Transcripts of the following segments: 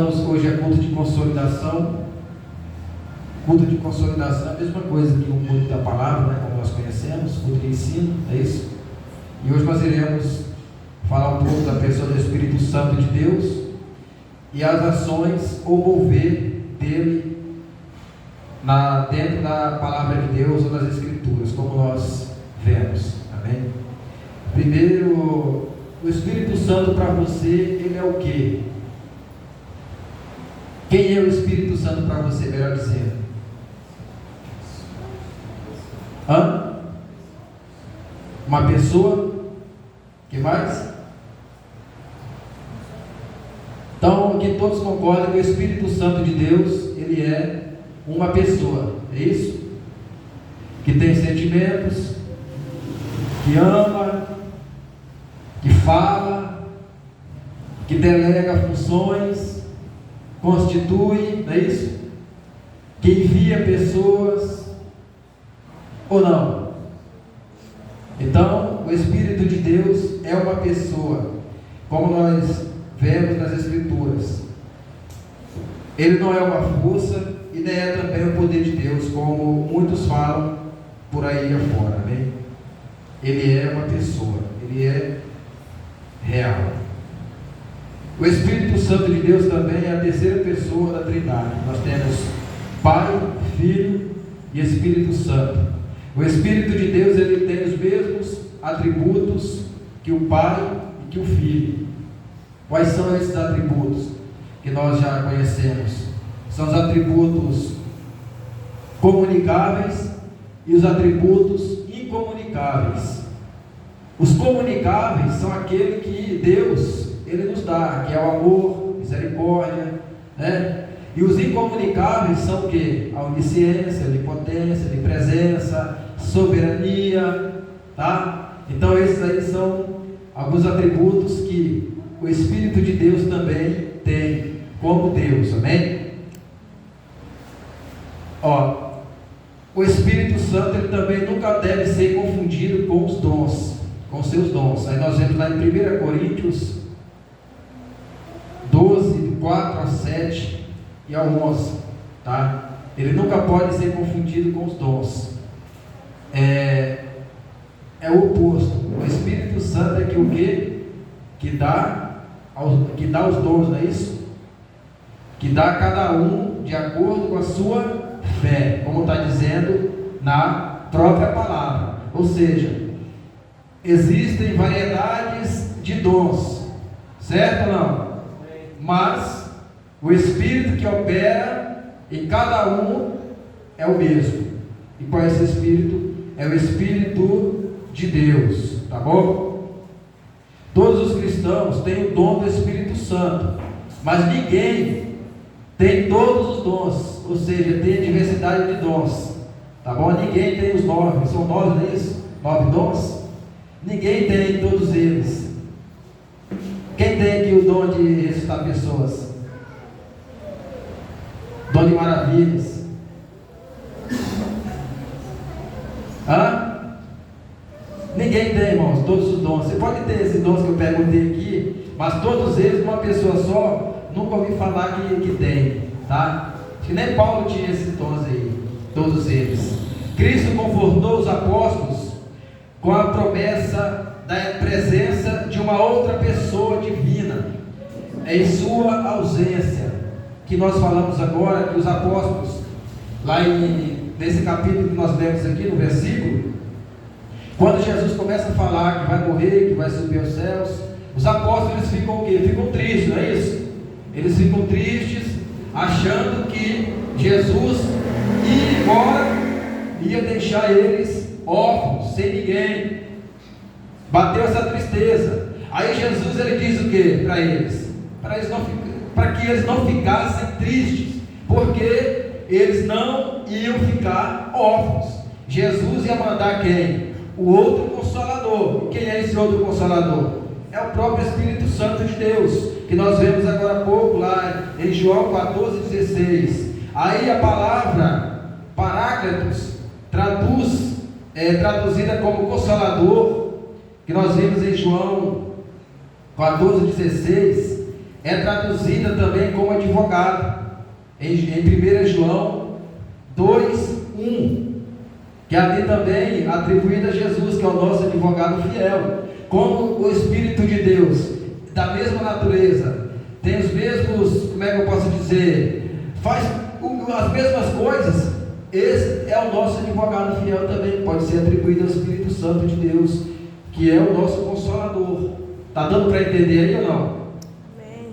estamos hoje a culto de consolidação. Culto de consolidação é a mesma coisa que o culto da palavra, né, como nós conhecemos, culto de ensino, é isso? E hoje nós iremos falar um pouco da pessoa do Espírito Santo de Deus e as ações ou mover dele dentro da palavra de Deus ou das Escrituras, como nós vemos. Amém? Primeiro, o Espírito Santo para você, ele é o quê? Quem é o Espírito Santo para você, melhor dizendo? Uma pessoa? Que mais? Então, que todos concordem que o Espírito Santo de Deus, ele é uma pessoa, é isso? Que tem sentimentos, que ama, que fala, que delega funções, constitui, não é isso? Que envia pessoas, ou não? Então, o Espírito de Deus é uma pessoa, como nós vemos nas Escrituras. Ele não é uma força e nem é também o poder de Deus, como muitos falam por aí afora, amém? Ele é uma pessoa, ele é real. O Espírito Santo de Deus também é a terceira pessoa da Trindade. Nós temos Pai, Filho e Espírito Santo. O Espírito de Deus, ele tem os mesmos atributos que o Pai e que o Filho. Quais são esses atributos que nós já conhecemos? São os atributos comunicáveis e os atributos incomunicáveis. Os comunicáveis são aqueles que Deus, ele nos dá, que é o amor, misericórdia, né? E os incomunicáveis são o quê? A onisciência, a onipotência, a presença, soberania, tá? Então esses aí são alguns atributos que o Espírito de Deus também tem, como Deus, amém? O Espírito Santo, ele também nunca deve ser confundido com os dons, com seus dons. Aí nós vemos lá em 1 Coríntios 12, 4 a 7 e ao 11, tá? Ele nunca pode ser confundido com os dons. É o oposto. O Espírito Santo é que o quê? Que dá os dons, não é isso? Que dá a cada um de acordo com a sua fé, como está dizendo na própria palavra. Ou seja, existem variedades de dons, certo ou não? Mas o Espírito que opera em cada um é o mesmo. E qual é esse Espírito? É o Espírito de Deus, tá bom? Todos os cristãos têm o dom do Espírito Santo, mas ninguém tem todos os dons, ou seja, tem a diversidade de dons, tá bom? Ninguém tem os 9, são 9, não é isso? 9 dons? Ninguém tem todos eles. Quem tem aqui o dom de ressuscitar pessoas? Dom de maravilhas? Ninguém tem, irmãos, todos os dons. Você pode ter esses dons que eu perguntei aqui, mas todos eles, uma pessoa só, nunca ouvi falar que tem, tá? Acho que nem Paulo tinha esses dons aí, todos eles. Cristo confortou os apóstolos com a promessa da presença de uma outra pessoa divina, em sua ausência, que nós falamos agora, que os apóstolos, lá nesse capítulo que nós lemos aqui, no versículo, quando Jesus começa a falar que vai morrer, que vai subir aos céus, os apóstolos ficam o quê? Ficam tristes, não é isso? Eles ficam tristes, achando que Jesus ia embora, ia deixar eles órfãos, sem ninguém. Bateu essa tristeza. Aí Jesus, ele diz o quê para eles? Para que eles não ficassem tristes, porque eles não iam ficar órfãos. Jesus ia mandar quem? O outro Consolador. Quem é esse outro Consolador? É o próprio Espírito Santo de Deus, que nós vemos agora há pouco lá em João 14,16. Aí a palavra Paráclitos traduzida como Consolador, que nós vimos em João 14,16, é traduzida também como advogado, em 1 João 2:1, que ali também atribuída a Jesus, que é o nosso advogado fiel. Como o Espírito de Deus, da mesma natureza, tem os mesmos, como é que eu posso dizer, faz as mesmas coisas, esse é o nosso advogado fiel também, pode ser atribuído ao Espírito Santo de Deus, que é o nosso Consolador. Está dando para entender aí ou não? Amém.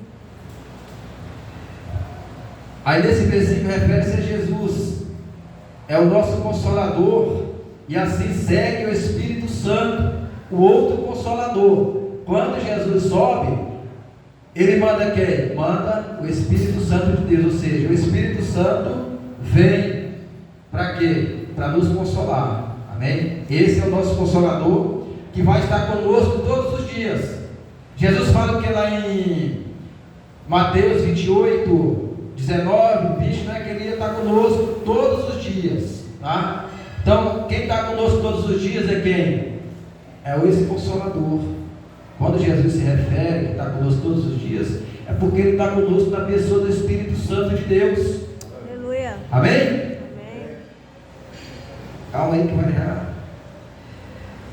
Aí nesse versículo refere-se a Jesus, é o nosso Consolador, e assim segue o Espírito Santo, o outro Consolador. Quando Jesus sobe, ele manda quem? Manda o Espírito Santo de Deus, ou seja, o Espírito Santo vem para quê? Para nos consolar, amém? Esse é o nosso Consolador, que vai estar conosco todos os dias. Jesus fala que lá em Mateus 28:19, 20, né, que ele ia estar conosco todos os dias, tá? Então, quem está conosco todos os dias é quem? É esse Consolador. Quando Jesus se refere que está conosco todos os dias, é porque ele está conosco na pessoa do Espírito Santo de Deus. Aleluia. Amém? Amém. Calma aí que vai já.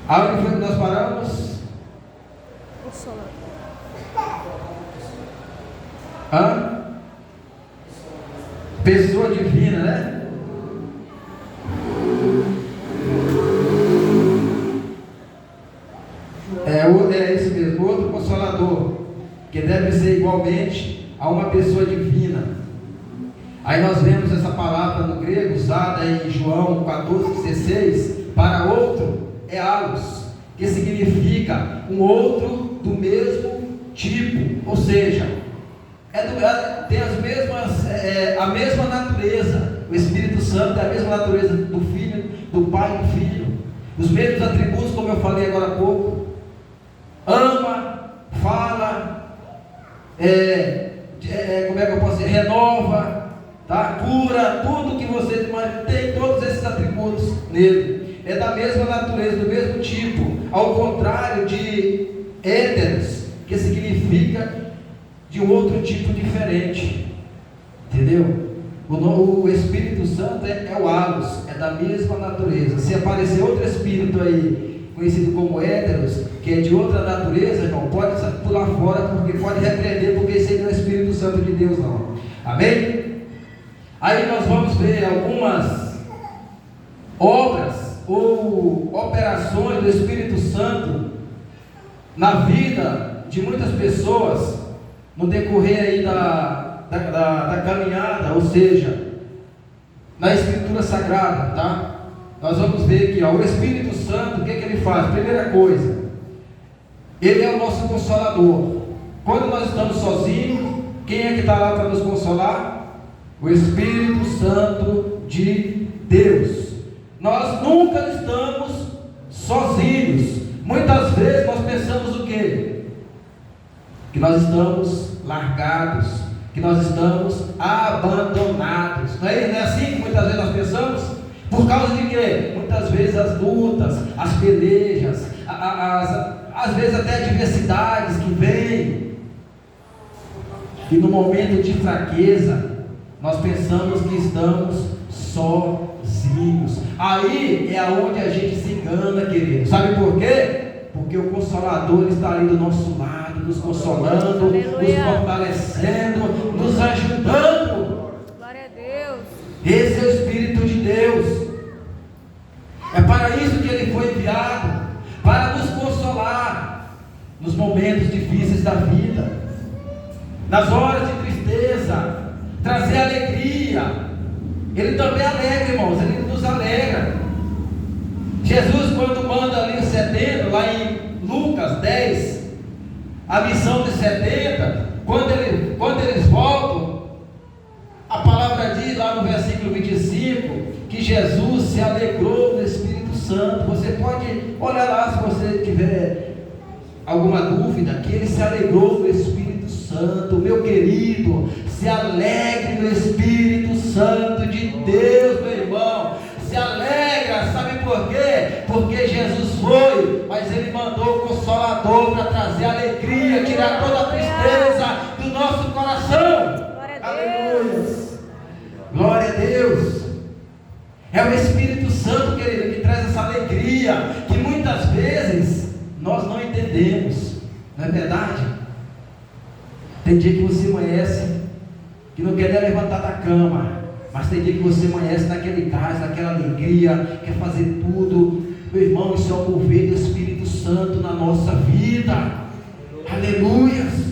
Aonde foi que nós paramos? Consolador. Hã? Pessoa divina, né? É isso mesmo, outro Consolador, que deve ser igualmente a uma pessoa divina. Aí nós vemos essa palavra no grego, usada em João 14:16, para outro é allos, que significa um outro do mesmo tipo, ou seja, tem as mesmas, a mesma natureza. O Espírito Santo é a mesma natureza do Filho, do Pai e do Filho, os mesmos atributos, como eu falei agora há pouco. Ama, fala, como é que eu posso dizer? Renova, tá? Cura, tudo que você tem, todos esses atributos nele. É da mesma natureza, do mesmo tipo, ao contrário de héteros, que significa de um outro tipo diferente, entendeu? O Espírito Santo é o allos, é da mesma natureza. Se aparecer outro espírito aí, conhecido como héteros, que é de outra natureza, irmão, pode pular fora, porque pode repreender, porque esse aí não é o Espírito Santo de Deus, não. Amém? Aí nós vamos ver algumas obras ou operações do Espírito Santo na vida de muitas pessoas no decorrer aí da caminhada, ou seja, na Escritura Sagrada, tá? Nós vamos ver aqui, ó, o Espírito Santo, o que ele faz? Primeira coisa, ele é o nosso Consolador. Quando nós estamos sozinhos, quem é que está lá para nos consolar? O Espírito Santo de Deus. Nós nunca estamos sozinhos. Muitas vezes nós pensamos o quê? Que nós estamos largados, que nós estamos abandonados. Não é assim que muitas vezes nós pensamos? Por causa de quê? Muitas vezes as lutas, as pelejas, às vezes até adversidades que vêm, e no momento de fraqueza nós pensamos que estamos sozinhos. Aí é onde a gente se engana, querido. Sabe por quê? Porque o Consolador está ali do nosso lado, nos consolando, Aleluia, nos fortalecendo, nos ajudando. Glória a Deus. Esse é o Espírito de Deus. É para isso que ele foi enviado, para nos consolar nos momentos difíceis da vida, nas horas de tristeza, trazer alegria. Ele também alegra, irmãos, ele nos alegra. Jesus, quando manda ali os 70, lá em Lucas 10, a missão dos 70, quando eles voltam, a palavra diz lá no versículo 25, que Jesus se alegrou no Espírito Santo. Você pode olhar lá se você tiver alguma dúvida, que ele se alegrou no Espírito Santo. Meu querido, se alegre no Espírito Santo de Deus, meu irmão. Se alegra, sabe por quê? Porque Jesus foi, mas ele mandou o Consolador para trazer alegria, tirar toda a tristeza do nosso o Espírito Santo, querido, que traz essa alegria, que muitas vezes nós não entendemos, não é verdade? Tem dia que você amanhece, que não quer nem levantar da cama, mas tem dia que você amanhece naquele gás, naquela alegria, quer fazer tudo. Meu irmão, isso é o mover do Espírito Santo na nossa vida. Aleluias.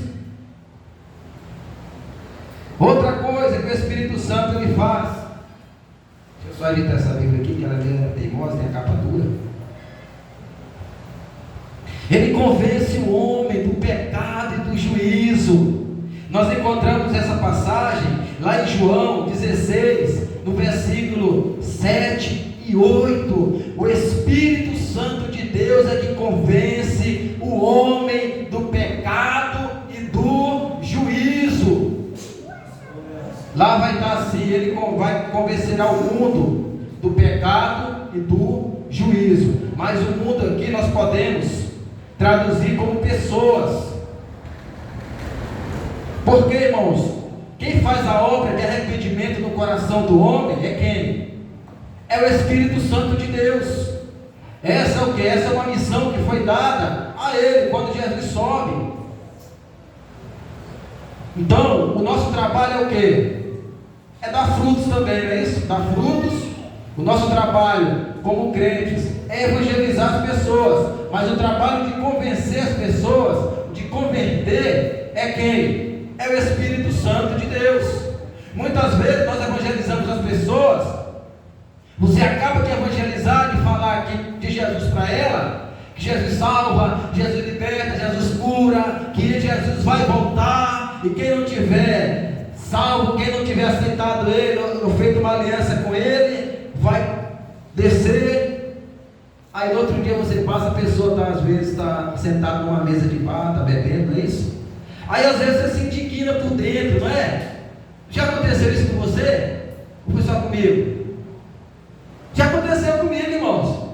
Outra coisa que o Espírito Santo ele faz, deixa eu só editar essa Bíblia aqui, que ela é teimosa, tem a capa dura. Ele convence o homem do pecado e do juízo. Nós encontramos essa passagem lá em João 16, no versículo 7 e 8. O Espírito Santo de Deus é que convence o homem do pecado e do juízo. Lá vai estar assim: ele vai convencer ao mundo do pecado e do juízo. Mas o mundo aqui nós podemos traduzir como pessoas. Porque, irmãos, quem faz a obra de arrependimento no coração do homem é quem? É o Espírito Santo de Deus. Essa é o que? Essa é uma missão que foi dada a ele quando Jesus sobe. Então, o nosso trabalho é o que? É dar frutos também, não é isso? Dar frutos. O nosso trabalho como crentes é evangelizar as pessoas, mas o trabalho de convencer as pessoas, de converter, é quem? É o Espírito Santo de Deus. Muitas vezes nós evangelizamos as pessoas, você acaba de evangelizar, de falar aqui de Jesus para ela, que Jesus salva, Jesus liberta, Jesus cura, que Jesus vai voltar, e quem não tiver salvo, quem não tiver aceitado ele, ou feito uma aliança com ele, vai descer. Aí no outro dia você passa, a pessoa às vezes está sentada numa mesa de bar, está bebendo, não é isso? Aí às vezes você se indigna por dentro, não é? Já aconteceu isso com você? Ou foi só comigo? Já aconteceu comigo, irmãos.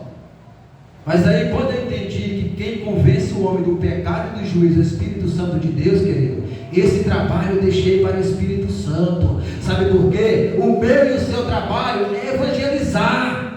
Mas aí quando eu entendi que quem convence o homem do pecado e do juízo é o Espírito Santo de Deus, querido, esse trabalho eu deixei para o Espírito Santo. Sabe por quê? O meu e o seu trabalho é evangelizar.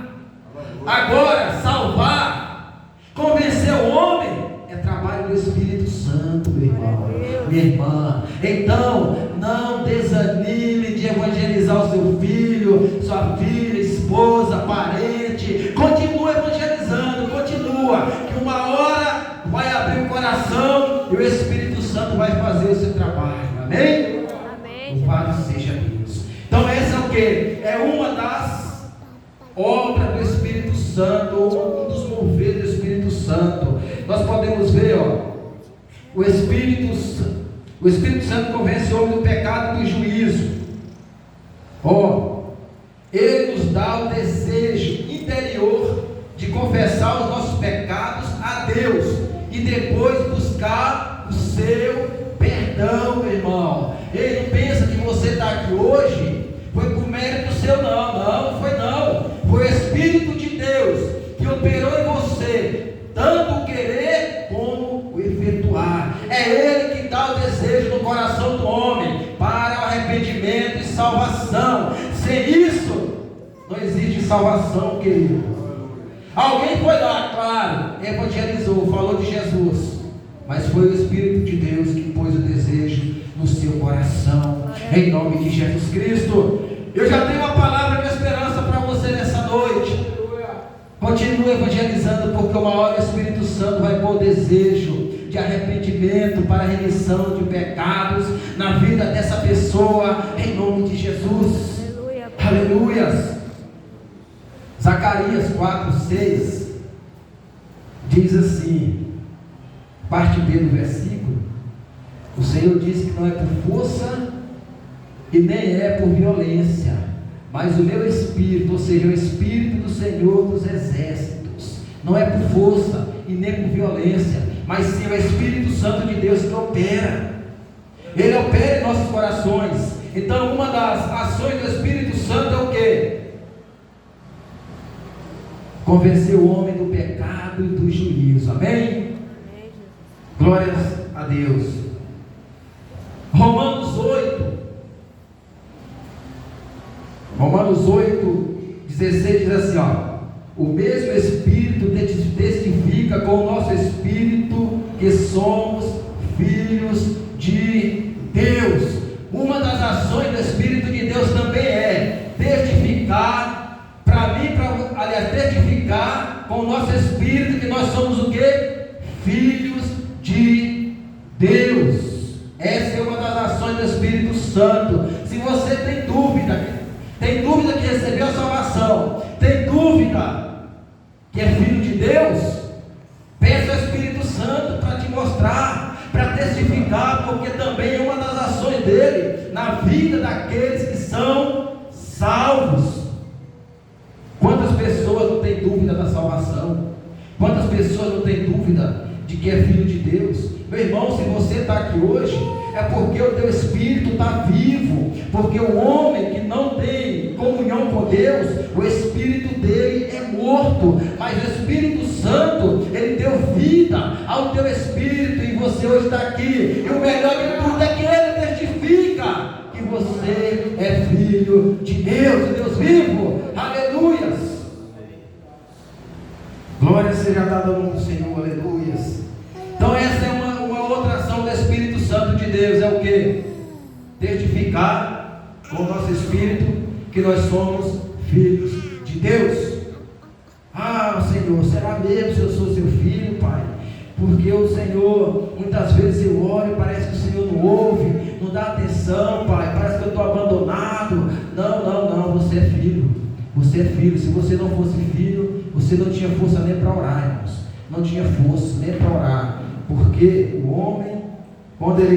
Agora, salvar, convencer o homem, é trabalho do Espírito Santo, meu irmão, minha irmã. Então, não desanime de evangelizar o seu filho, sua filha, esposa, parente. Continua evangelizando, continua, que uma hora vai abrir o coração e o Espírito Santo vai fazer o seu trabalho. Amém? Amém. Louvado seja Deus. Então essa é o que? É uma das obras do Espírito Santo, um dos moveres do Espírito Santo. Nós podemos ver, o Espírito Santo convence o homem do pecado e do juízo. Ele nos dá o desejo interior de confessar os nossos pecados a Deus e depois buscar o seu perdão, meu irmão. Ele não pensa que você está aqui hoje foi por mérito seu, não foi não. Foi o Espírito de Deus que operou em você, tanto o querer como o efetuar. É Ele que dá o desejo no coração do homem para o arrependimento e salvação. Sem isso, não existe salvação, querido. Alguém foi lá, claro, evangelizou, falou de Jesus, mas foi o Espírito de Deus que pôs o desejo no seu coração, em nome de Jesus Cristo. Eu já tenho uma palavra de esperança para você nessa noite. Continue evangelizando, porque uma hora o Espírito Santo vai pôr o desejo de arrependimento para a remissão de pecados na vida dessa pessoa, em nome de Jesus. Aleluia. Zacarias 4:6 diz assim, parte B do versículo: o Senhor disse que não é por força e nem é por violência, mas o meu Espírito, ou seja, o Espírito do Senhor dos Exércitos, não é por força e nem por violência, mas sim o Espírito Santo de Deus que opera. Ele opera em nossos corações. Então uma das ações do Espírito Santo é o quê? Convencer o homem do pecado e do juízo. Amém? Glórias a Deus. Romanos 8, 16 diz assim, ó: o mesmo Espírito testifica com o nosso Espírito que somos filhos de Deus. Uma das ações do Espírito de Deus também é testificar, testificar com o nosso Espírito que nós somos o quê? Filhos de Deus. Essa é uma das ações do Espírito Santo. Se você tem dúvida que recebeu a salvação, tem dúvida que é filho de Deus, peça ao Espírito Santo para te mostrar, para testificar, porque também é uma das ações dele na vida daqueles que são salvos. Quantas pessoas não têm dúvida da salvação? Quantas pessoas não têm dúvida de que é filho de Deus? Meu irmão, se você está aqui hoje, é porque o teu espírito está vivo, porque o homem que não tem comunhão com Deus, o espírito dele é morto, mas o Espírito Santo, ele deu vida ao teu espírito, e você hoje está aqui, e o melhor de tudo é que ele testifica que você é filho de Deus, Deus vivo. Aleluias! Glória seja dada ao nome do Senhor, aleluias. Então essa é uma outra ação do Espírito Santo de Deus, é o que? Testificar com o nosso espírito que nós somos filhos de Deus. Ah, Senhor, será mesmo se eu sou seu filho, Pai? Porque o Senhor, muitas vezes eu oro e parece que o Senhor não ouve, não dá atenção, Pai, parece que eu estou abandonado. Não, você é filho. Você é filho. Se você não fosse filho, você não tinha força nem para orar, irmãos. Não tinha força nem para orar. Porque o homem, quando ele